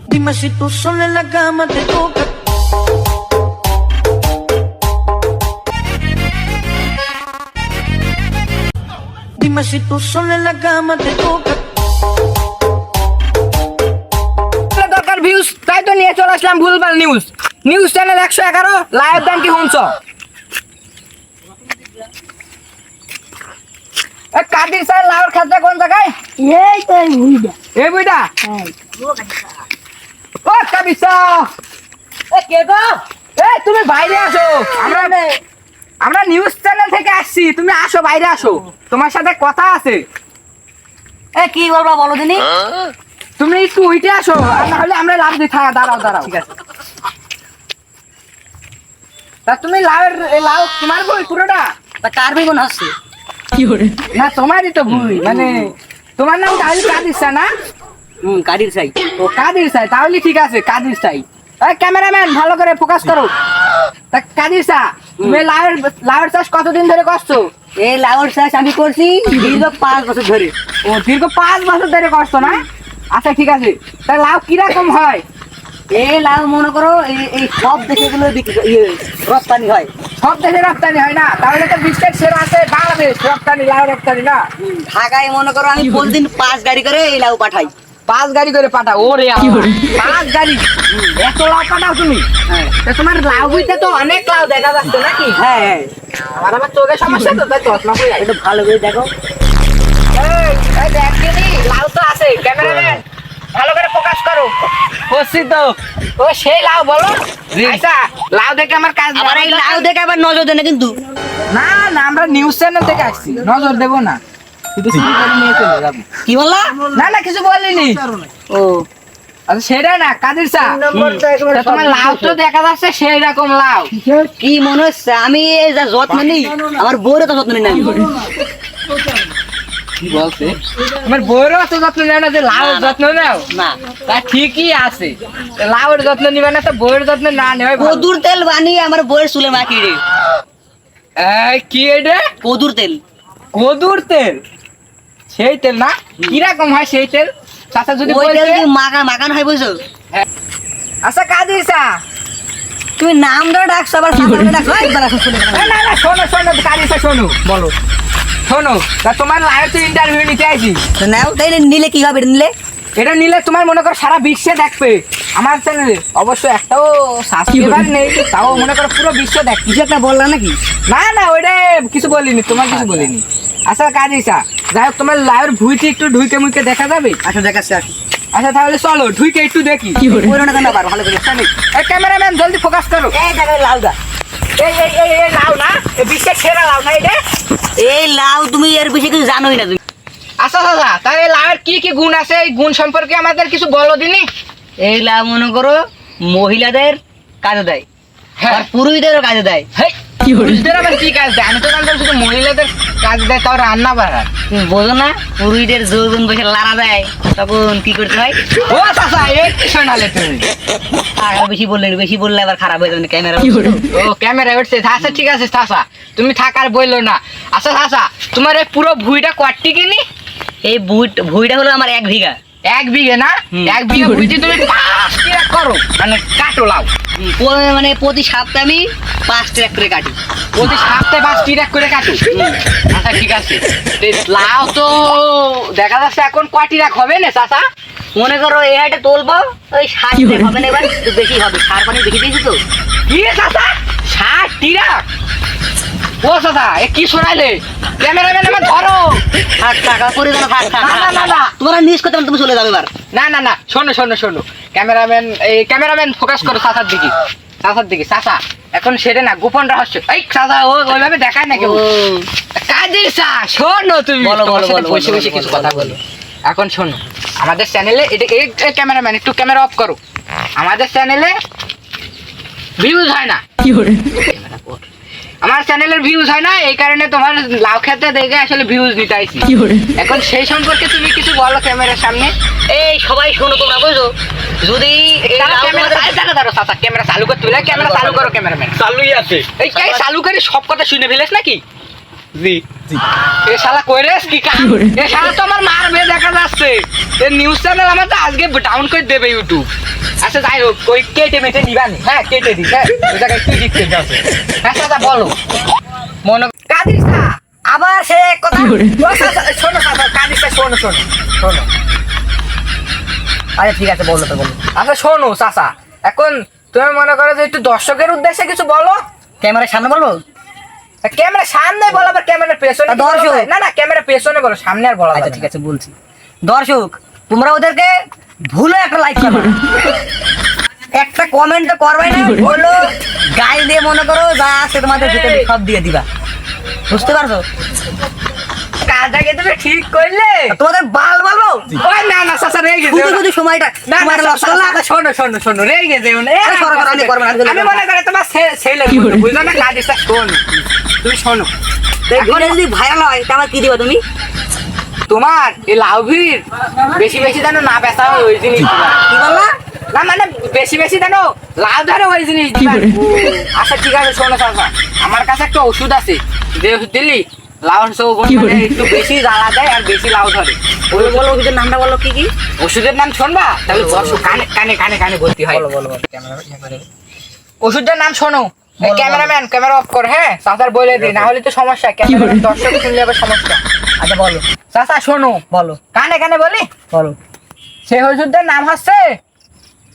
Dime si tú sola en la cama te toca. Dime si tú sola en la cama te toca. দরকার views তাই তো নিয়ে চলে আসলাম ভুলভাল news. News channel 111 live দান কি শুনছ? এ কাদির স্যার লাউর খাতা কোন জায়গায়? এই তো এই বুইড়া। এই বুইড়া ও কাবিসা এ কে গো? এ তুমি বাইরে আসো। আমরা নিউজ চ্যানেল থেকে আসছি, তুমি আসো বাইরে আসো, তোমার সাথে কথা আছে। এ কি বলবা বলো দিনি? তুমি একটু উইটে আসো, আর না হলে আমরা লাভ দিই। দাঁড়াও ঠিক আছে। তা তুমি লাউ তোমার বই পুরোটা? তা কার বেগুন হচ্ছে? না তোমারই তো বই, মানে তোমার নাম তাহলে কাদির স্যার না? কাদির চাই। ও কাদির স্যার, তাহলে ঠিক আছে কাদির স্যার। এই ক্যামেরাম্যান ভালো করে ফোকাস করো। তা কাদির স্যার, তুমি লাউয়ের চাষ কতদিন ধরে করছো? এই লাউর চাষ আমি করছি দীর্ঘ 5 বছর ধরে। ও দীর্ঘ 5 বছর ধরে করছো না? আচ্ছা ঠিক আছে। তা লাউ কিরকম হয়? এই লাউ মনে করো এই সব দেশে গুলো রপ্তানি হয়। সব দেশে রপ্তানি হয় না? তাহলে তো বিশ্বের সেরা আছে বাংলাদেশ রপ্তানি, লাউ রপ্তানি না? ঢাকায় মনে করো আমি প্রতিদিন 5 গাড়ি করে এই লাউ পাঠাই। 5 গাড়ি করে পাঠাও? ওরে 5 গাড়ি, এত লাউ পাঠাও তুমি? হ্যাঁ তা তোমার লাউ বইতে তো অনেক লাউ দেখা যাচ্ছে নাকি? হ্যাঁ, আমার চোখের সমস্যা তো, তাই চশমা পরে একটু ভালো করে দেখো। এই দেখ দিদি, লাউ তো আছে। ক্যামেরাম্যান ভালো করে ফোকাস করো। করছি তো। ও সেই লাউ বলো। আচ্ছা লাউ দেখে আমার কাজ আবার এই লাউ দেখে আবার নজর দেন কিন্তু। না আমরা নিউজ চ্যানেল থেকে আসছি, নজর দেবো না, শুধু চুরি করে নিয়ে চলে যাবো। কি বললা? না কিছু বলিনি। ও আচ্ছা সেটা না কাদির স্যার, তা তোমার লাউ তো দেখা যাচ্ছে সেই রকম লাউ। কি মনে হচ্ছে আমি এই যা যত্ন নিই আমার বউরে তো যত্ন নিই না। কি বলছে? তোমার বউয়েরও অত যত্ন নেয় না যে লাউ যত্ন নেও? না তা ঠিকই আছে, লাউয়ের যত্ন নিবে না তো বউয়ের যত্ন না নেওয়াই ভালো। কদুর তেল বানিয়ে আমার বউয়ের চুলে মাখি রে। এই কি এটা? কদুর তেল। কদুর তেল? সেই তেল না? কিরকম হয় সেই তেল? চাচা যদি ওই তেল বলতে। কি মাখান হয় বুঝছো? আচ্ছা কাদির স্যার, তুমি নাম ধরে ডাকছো আবার সাধারণ ডাকছো একবার আসো চলে গেলাম। না শোনো কাদির স্যার শোনো, বলো শোনো। তা তোমার লাইভ তো ইন্টারভিউ নিতে আইছি। তো নাও তাই নিলে কি হবে? নিলে এটা নিলে তোমার মনে করো সারা বিশ্বে দেখবে আমার চ্যানেলে। অবশ্য একটাও সাবস্ক্রাইবার নেই, তাও মনে করো পুরো বিশ্ব দেখ। কিছু একটা বললা নাকি? না ওইটা কিছু বলিনি, তোমার কিছু বলিনি। আচ্ছা কাদিসা, যাই হোক তোমার লাইভের ভুইটি একটু ঢুইকে মুইকে দেখা যাবে? আচ্ছা দেখাচ্ছি আসি। আচ্ছা তাহলে চলো ঢুইকে একটু দেখি। ওইটা কেন আবার ভালো করে চলো। এই ক্যামেরাম্যান জলদি ফোকাস করো। এই দেখো লাউদা। এই লাউ না? এই বিশ্বের সেরা লাউ না এটা? এই লাউ তুমি এর বেশি কিছু জানোই না তুমি। আচ্ছা দাদা, তাহলে লাউয়ের কি কি গুণ আছে, এই গুণ সম্পর্কে আমাদের কিছু বলো দিনি। এই লাউ মনে করো মহিলাদের কাজে দেয়, হ্যাঁ আর পুরুষদেরও কাজে দেয়। হেই, পুরুষদের আবার কি কাজ দেয়? আমি তো জানতাম শুধু মহিলাদের কাজ দেয়, তাও রান্না বাড়ার। তুমি বোঝো না? পুরুষদের যৌবন বসে লাড়া দেয় তখন কি করতে হয়? ও চাচা এই কি শোনালে তুমি? আর বেশি বললে আবার খারাপ হয়ে যাবে ক্যামেরা। ও ক্যামেরা উঠছে। আচ্ছা ঠিক আছে চাচা, তুমি থাকার বললো না। আচ্ছা চাচা, তোমার এই পুরো ভুঁইটা কয়টি কিনি? এই ভুঁইটা হলো আমার 1 বিঘা। 1 বিঘে না? 1 বিঘা ভুঁইটি তুমি 5 ট্রাক করো, মানে কাটো লাউ। মানে প্রতি সপ্তাহে আমি 5 ট্রাক করে কাটি। প্রতি সপ্তাহে 5 ট্রাক করে কাটো? আচ্ছা ঠিক আছে। এই লাউ তো দেখা যাচ্ছে এখন কয়টি রাখ হবে না চাচা? মনে করো এই হাটে তুলবো ওই 60 ট্রাক হবে না, এবার একটু বেশি হবে, সার পানি বেশি দিয়েছি তো। কি রে চাচা, 60 ট্রাক? ও চাচা এ কি শোনাইলে? ক্যামেরাম্যান আমার ধরো। থাক টাকা করে দেন, থাক না। তোমরা নিজ করতে তুমি চলে যাবে এবার। না শোনো ক্যামেরাম্যান ফোকাস করো চাচার দিকে। চাচা এখন সেটা না, গোপন রহস্য। এই চাচা ওইভাবে দেখায় না কেউ। কাদির চা শোনো তুমি, বলো, তোমার সাথে বলো, বসে বলো, বসে কিছু বলো, কথা বলো। এখন শোনো, আমাদের চ্যানেলে এটা ক্যামেরাম্যান একটু ক্যামেরা অফ করো। আমাদের চ্যানেলে ভিউজ হয় না, আমার চ্যানেলের ভিউজ হয় না, এই কারণে তোমার লাউ খেতে দেখে আসলে ভিউজ নিতে আইছি। এখন সেই সম্পর্কে তুমি কিছু বলো ক্যামেরার সামনে। এই সবাই শোনো তোমরা, বুঝছো? যদি এই লাউ তোমাদের- ক্যামেরা চালু করতে বলে, ক্যামেরা চালু করো। ক্যামেরাম্যান চালুই আছে। এই চালু করে সব কথা শুনে ফেলেছ নাকি? জি এ শালা কইরেস কি কাম এ শালা তো আমার মারবে দেখা যাচ্ছে এ নিউজ চ্যানেল আমার তো আজকে ডাউন করে দেবে ইউটিউব আচ্ছা যাই হোক কই কেটে মেটে নিবানি হ্যাঁ কেটে দিস হ্যাঁ ওই জায়গায় কি দিতে যাচ্ছে হ্যাঁ চাচা বলো মনে কাদিসা আবার সে এক কথা শোনো চাচা কাদিসা শোনো শোনো শোনো আরে ঠিক আছে বলো তো বলো আচ্ছা শোনো চাচা এখন তুমি মনে করো যে একটু দর্শকের উদ্দেশ্যে কিছু বলো ক্যামেরার সামনে বলবো ক্যামেরা সামনে বলো আবার ক্যামেরার পেছনে কি বলা দর্শক। যায়? না না ক্যামেরা পেছনে বলো সামনে আর বলা আচ্ছা যাবে ঠিক না। আছে বলছি দর্শক তোমরা ওদেরকে ভুলে একটা লাইক করবে একটা কমেন্ট তো করবে না বলো গাইল দিয়ে মনে করো যা আছে তোমাদের ভিতরে সব দিয়ে দিবা বুঝতে পারছো কাজটাকে তুমি ঠিক করলে তোমাদের বাল বলবো ওই না না চাচা রেগে শুধু যেও না। শুধু সময়টা না তোমার না লস চাচা, চাচা, শোনো শোনো শোনো রেগে যেও না। আরে সরো, সরো, আমি করবো না, আমি আমি মনে করি তোমার ছেলে বুঝলো না কাজটা শোনো তুমি শোনো ভিডিও যদি ভাইরাল হয় তা আমার কি দিবা তুমি তোমার এই লাউভির বেশি বেশি যেন না বেচা হয় ওই জিনিস দিবা। কি বললা না মানে বেশি বেশি যেন লাউ ধরে ওই জিনিস দিবা। আচ্ছা ঠিক আছে শোনো চাচা আমার কাছে একটা ওষুধ আছে যে ওষুধ দিলি লাউ মানে একটু বেশি জ্বালা দেয় আর বেশি লাউ ধরে বলো বলো ওষুধের নামটা বলো কি কি ওষুধের নাম শুনবা তাহলে বসো কানে কানে কানে কানে ভর্তি হয় বলো বলো বলো ওষুধটার নাম শোনো বলো, ক্যামেরাম্যান ক্যামেরা অফ কর হ্যাঁ চাচার বলে দিই না হলে তো সমস্যা ক্যামেরা দর্শক শুনলে আবার সমস্যা আচ্ছা বলো চাচা শোনো বলো কানে কানে বলি বলো সেই ওষুধটার নাম হচ্ছে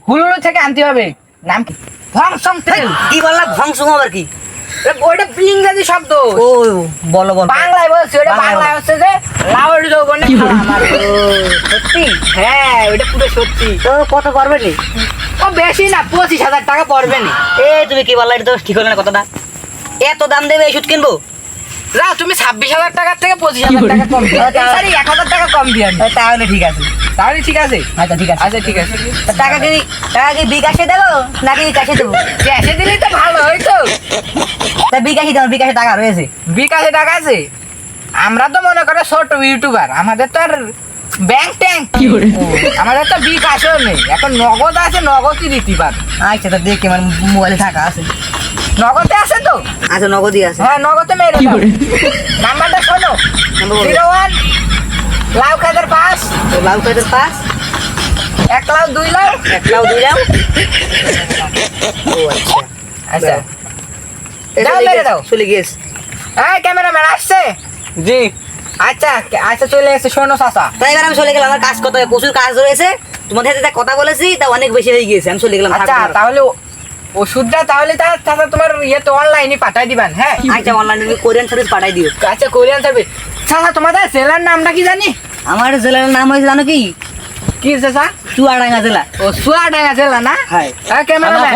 হুলুলু থেকে আনতে হবে নাম কি ভংসং তেল কি বললা ভংসুম আবার কি ওইটা ইংরেজি শব্দ ও বলো বলো বাংলায় বলছি ওটা বাংলায় বাংলায় হচ্ছে যে লাউর যৌবনে খাওয়া আমার ও, সত্যি হ্যাঁ ওটা পুরো সত্যি তো কত পারবে নি ও বেশি না 25,000 টাকা পড়বে না এ তুমি কি বললা এটা তো ঠিক হলো না কথাটা এত দাম দেবে এই ওষুধ কিনবো না তুমি 26,000 টাকার থেকে 25,000 টাকা কম দিও সরি 1,000 টাকা কম দিও তাহলে ঠিক আছে তাহলে ঠিক আছে আচ্ছা ঠিক আছে আচ্ছা ঠিক আছে তা টাকা কি বিকাশে দেবো নাকি ক্যাশে দেবো ক্যাশে দিলেই তো ভালো হইতো তা বিকাশে দেবো বিকাশে টাকা রয়েছে বিকাশে টাকা আছে আমরা তো মনে করে ছোট ইউটিউবার আমাদের তো আর ব্যাংক ট্যাঙ্ক আমাদের তো বিকাশও নেই এখন নগদ আছে নগদই দিতে পারবে আচ্ছা তা দেখি আমার মোবাইলে টাকা আছে নগদে আছে তো আচ্ছা নগদই আছে হ্যাঁ নগদে মেরে দাও নাম্বারটা শোনো নাম্বার বলো। 01 লাউ খাদের পাস তো লাউ খাইতে পাস 1 লাউ 2 লাউ এক লাউ দুই লাউ ও আচ্ছা আচ্ছা দাও, মেরে দাও। চলে গিয়েছে এই ক্যামেরাম্যান আসছে জি আচ্ছা আচ্ছা চলে এসে শোনো চাচা তাই এবার আমি চলে গেলাম আমার কাজ কত প্রচুর কাজ রয়েছে তোমাদের সাথে কথা বলেছি তা অনেক বেশি হয়ে গিয়েছে আমি চলে গেলাম আচ্ছা থাকবো না। তাহলে ওষুধটা তাহলে চাচা তোমার ইয়েতে অনলাইনে পাঠাই দিবেন হ্যাঁ আচ্ছা অনলাইনে কোরিয়ান সার্ভিস পাঠাই দিও আচ্ছা কোরিয়ান সার্ভিস চাচা তোমাদের জেলার নামটা কি জানি আমার জেলার নাম হয়েছে জানো কি কি চাচা চুয়াডাঙ্গা জেলা ও চুয়াডাঙ্গা জেলা না হ্যাঁ ক্যামেরাম্যান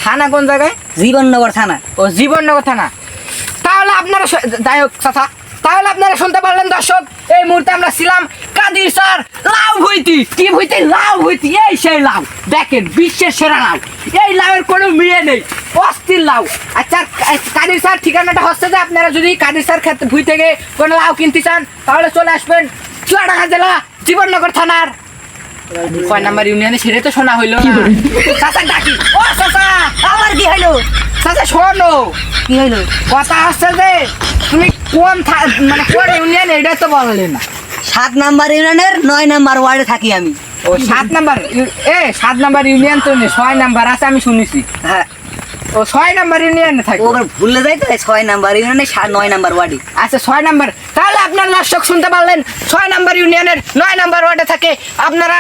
থানা কোন জায়গায় জীবননগর থানা ও জীবননগর থানা তাহলে আপনারা যাই হোক চাচা তাহলে আপনারা শুনতে পারলেন দর্শক এই মুহূর্তে আমরা ছিলাম কাদির স্যার লাউ ভুইতি কি ভুইতি লাউ ভুইতি এই সেই লাউ দেখেন বিশ্বের সেরা লাউ এই লাউয়ের কোনো মিয়ে নেই অস্থির লাউ আচ্ছা কাদির স্যার ঠিকানাটা হচ্ছে যে আপনারা যদি কাদির স্যার ক্ষেত্রে ভুই থেকে কোনো লাউ কিনতে চান তাহলে চলে আসবেন চুয়াডাঙ্গা জেলা জীবননগর থানার 6 নাম্বার ইউনিয়নে সেটাই তো শোনা হইলো না চাচা ডাকি ও চাচা আবার কি হইলো চাচা শোনো কি হইলো কথা হচ্ছে যে তুমি মানে কোন ইউনিয়ন এটা তো বললে না 7 নাম্বার ইউনিয়নের 9 নাম্বার ওয়ার্ডে থাকি আমি ও 7 নাম্বার 7 নাম্বার ইউনিয়ন তো নেই 6 নাম্বার আছে আমি শুনেছি হ্যাঁ ও 6 নাম্বার ইউনিয়নে থাকি ও আবার ভুলে যাই তো 6 নাম্বার ইউনিয়নে 9 নাম্বার ওয়ার্ডে আচ্ছা 6 নাম্বার তাহলে আপনার দর্শক শুনতে পারলেন 6 নাম্বার ইউনিয়নের 9 নাম্বার ওয়ার্ডে থাকে আপনারা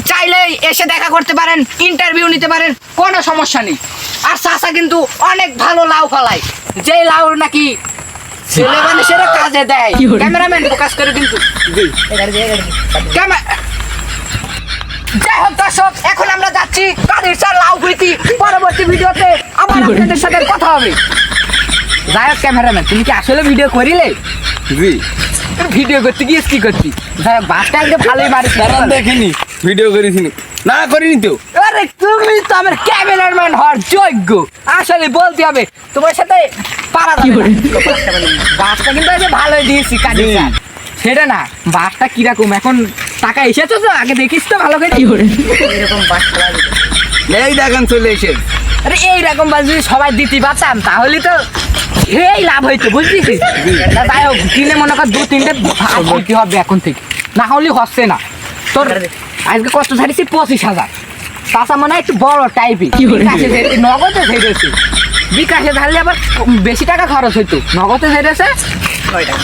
চাইলে এসে দেখা করতে পারেন ইন্টারভিউ নিতে পারেন কোনো সমস্যা নেই আর চাচা কিন্তু অনেক ভালো লাউ ফলায় যেই লাউ নাকি ছেলে মানুষেরা কাজে দেয় ক্যামেরাম্যান ফোকাস করে কিন্তু যাই হোক দর্শক এখন আমরা যাচ্ছি কাদের স্যার লাউ ভুইতি পরবর্তী ভিডিওতে আবার আপনাদের সাথে কথা হবে যাই হোক ক্যামেরাম্যান তুমি কি আসলে ভিডিও করিলে জি ভিডিও করতে গিয়ে কি করছি যাই হোক বাসটা একদম ভালোই মারিস কারণ দেখিনি ভিডিও করেছি না করিনি তো আরে তুমি তো আমার ক্যামেরাম্যান হওয়ার যোগ্য আসলে বলতে হবে তোমার সাথে পারা যাবে না। বাসটা কিন্তু আজ ভালোই দিয়েছি কাজে জি। স্যার সেটা না বাসটা কিরকম এখন টাকা এসেছো তো আগে দেখিস তো ভালো করে এরকম বাস করা যেত। এই দেখেন চলে এসে আরে এইরকম বাস যদি সবাই দিতে পারতাম তাহলে তো সেই লাভ হইতো বুঝছিস? তা যাই হোক কিনে মনে কর 2-3টে ভাত দিতে হবে এখন থেকে, না হলে হচ্ছে না তোর। আজকে কত ছাড়িছি 25,000। চাচা মনে হয় একটু বড় টাইপই, নগদে ঝেড়েছে। বিকাশে ধারলে আবার বেশি টাকা খরচ হইতো, নগদে ঝেড়েছে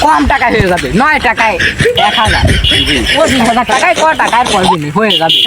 কম টাকায় হয়ে যাবে। 9 টাকায় 1,000, 25,000 টাকায় ক টাকায় পড়বি হয়ে যাবে।